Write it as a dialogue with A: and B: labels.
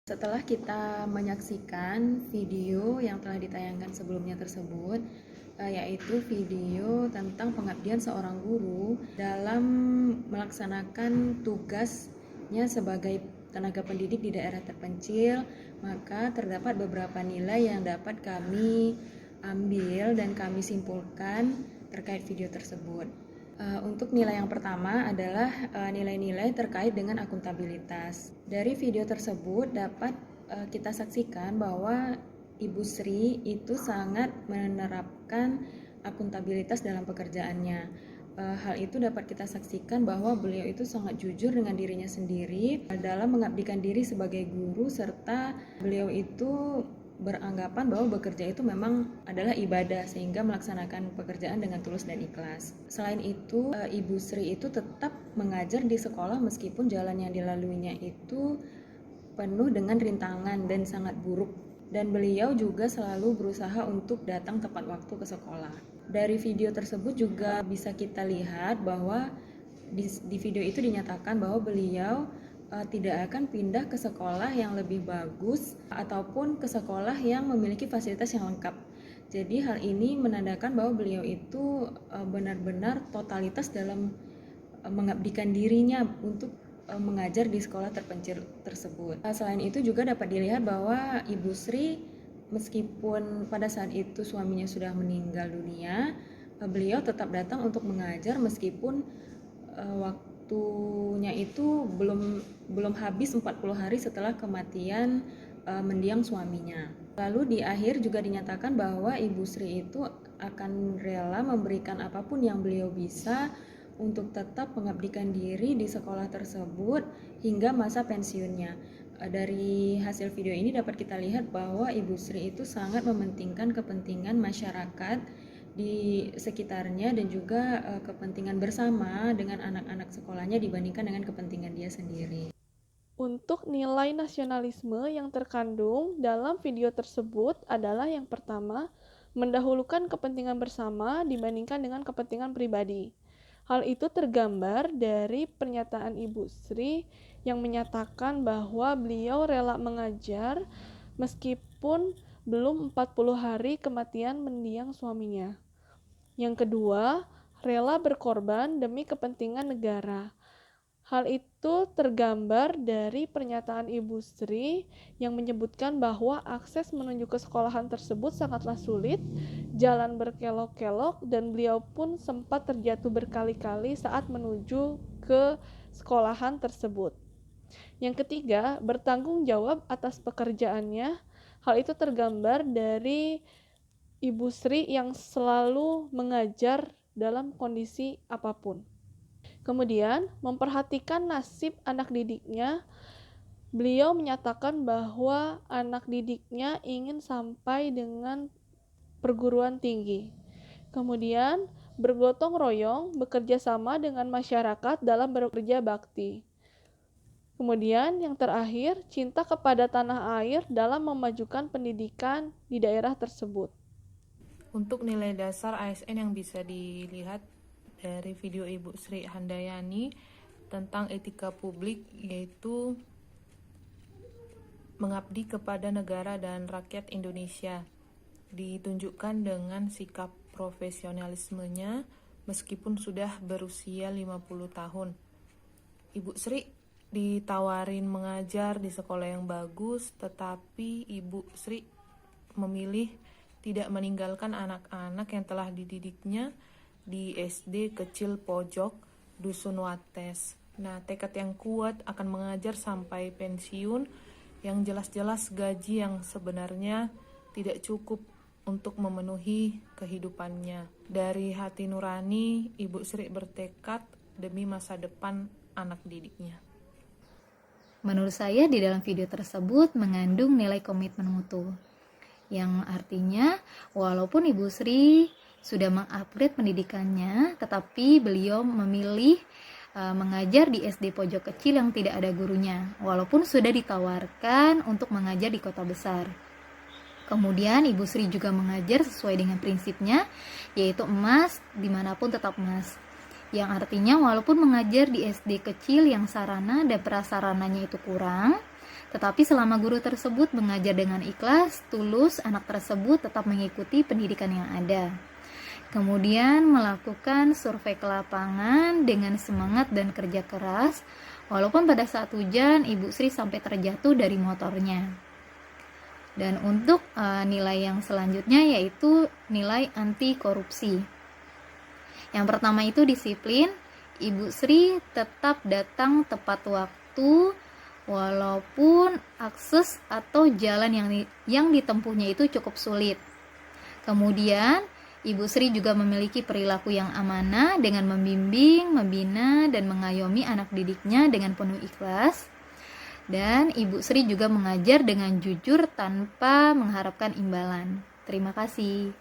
A: Setelah kita menyaksikan video yang telah ditayangkan sebelumnya tersebut, yaitu video tentang pengabdian seorang guru dalam melaksanakan tugasnya sebagai tenaga pendidik di daerah terpencil, maka terdapat beberapa nilai yang dapat kami ambil dan kami simpulkan terkait video tersebut. Untuk nilai yang pertama adalah nilai-nilai terkait dengan akuntabilitas. Dari video tersebut dapat kita saksikan bahwa Ibu Sri itu sangat menerapkan akuntabilitas dalam pekerjaannya. Hal itu dapat kita saksikan bahwa beliau itu sangat jujur dengan dirinya sendiri dalam mengabdikan diri sebagai guru, serta beliau itu beranggapan bahwa bekerja itu memang adalah ibadah, sehingga melaksanakan pekerjaan dengan tulus dan ikhlas. Selain itu, Ibu Sri itu tetap mengajar di sekolah meskipun jalan yang dilaluinya itu penuh dengan rintangan dan sangat buruk. Dan beliau juga selalu berusaha untuk datang tepat waktu ke sekolah. Dari video tersebut juga bisa kita lihat bahwa di video itu dinyatakan bahwa beliau tidak akan pindah ke sekolah yang lebih bagus ataupun ke sekolah yang memiliki fasilitas yang lengkap. Jadi hal ini menandakan bahwa beliau itu benar-benar totalitas dalam mengabdikan dirinya untuk mengajar di sekolah terpencil tersebut. Selain itu juga dapat dilihat bahwa Ibu Sri meskipun pada saat itu suaminya sudah meninggal dunia, beliau tetap datang untuk mengajar meskipun waktunya itu belum habis 40 hari setelah kematian mendiang suaminya. Lalu di akhir juga dinyatakan bahwa Ibu Sri itu akan rela memberikan apapun yang beliau bisa untuk tetap mengabdikan diri di sekolah tersebut hingga masa pensiunnya. Dari hasil video ini dapat kita lihat bahwa Ibu Sri itu sangat mementingkan kepentingan masyarakat di sekitarnya dan juga kepentingan bersama dengan anak-anak sekolahnya dibandingkan dengan kepentingan dia sendiri.
B: Untuk nilai nasionalisme yang terkandung dalam video tersebut adalah yang pertama, mendahulukan kepentingan bersama dibandingkan dengan kepentingan pribadi. Hal itu tergambar dari pernyataan Ibu Sri yang menyatakan bahwa beliau rela mengajar meskipun belum 40 hari kematian mendiang suaminya. Yang kedua, rela berkorban demi kepentingan negara. Hal itu tergambar dari pernyataan Ibu Sri yang menyebutkan bahwa akses menuju ke sekolahan tersebut sangatlah sulit, jalan berkelok-kelok, dan beliau pun sempat terjatuh berkali-kali saat menuju ke sekolahan tersebut. Yang ketiga, bertanggung jawab atas pekerjaannya. Hal itu tergambar dari Ibu Sri yang selalu mengajar dalam kondisi apapun. Kemudian, memperhatikan nasib anak didiknya, beliau menyatakan bahwa anak didiknya ingin sampai dengan perguruan tinggi. Kemudian, bergotong royong bekerja sama dengan masyarakat dalam bekerja bakti. Kemudian yang terakhir, cinta kepada tanah air dalam memajukan pendidikan di daerah tersebut.
C: Untuk nilai dasar ASN yang bisa dilihat dari video Ibu Sri Handayani tentang etika publik, yaitu mengabdi kepada negara dan rakyat Indonesia, ditunjukkan dengan sikap profesionalismenya meskipun sudah berusia 50 tahun. Ibu Sri ditawarin mengajar di sekolah yang bagus, tetapi Ibu Sri memilih tidak meninggalkan anak-anak yang telah dididiknya di SD kecil pojok Dusun Wates. Nah, tekad yang kuat akan mengajar sampai pensiun yang jelas-jelas gaji yang sebenarnya tidak cukup untuk memenuhi kehidupannya. Dari hati nurani, Ibu Sri bertekad demi masa depan anak didiknya.
D: Menurut saya di dalam video tersebut mengandung nilai komitmen mutu, yang artinya walaupun Ibu Sri sudah mengupgrade pendidikannya, tetapi beliau memilih mengajar di SD pojok kecil yang tidak ada gurunya, walaupun sudah ditawarkan untuk mengajar di kota besar. Kemudian Ibu Sri juga mengajar sesuai dengan prinsipnya, yaitu emas dimanapun tetap emas. Yang artinya walaupun mengajar di SD kecil yang sarana dan prasarananya itu kurang, Tetapi selama guru tersebut mengajar dengan ikhlas, tulus, anak tersebut tetap mengikuti pendidikan yang ada. Kemudian melakukan survei ke lapangan dengan semangat dan kerja keras, walaupun pada saat hujan Ibu Sri sampai terjatuh dari motornya. Dan untuk nilai yang selanjutnya yaitu nilai anti korupsi. Yang pertama itu disiplin. Ibu Sri tetap datang tepat waktu walaupun akses atau jalan yang ditempuhnya itu cukup sulit. Kemudian Ibu Sri juga memiliki perilaku yang amanah dengan membimbing, membina, dan mengayomi anak didiknya dengan penuh ikhlas. Dan Ibu Sri juga mengajar dengan jujur tanpa mengharapkan imbalan. Terima kasih.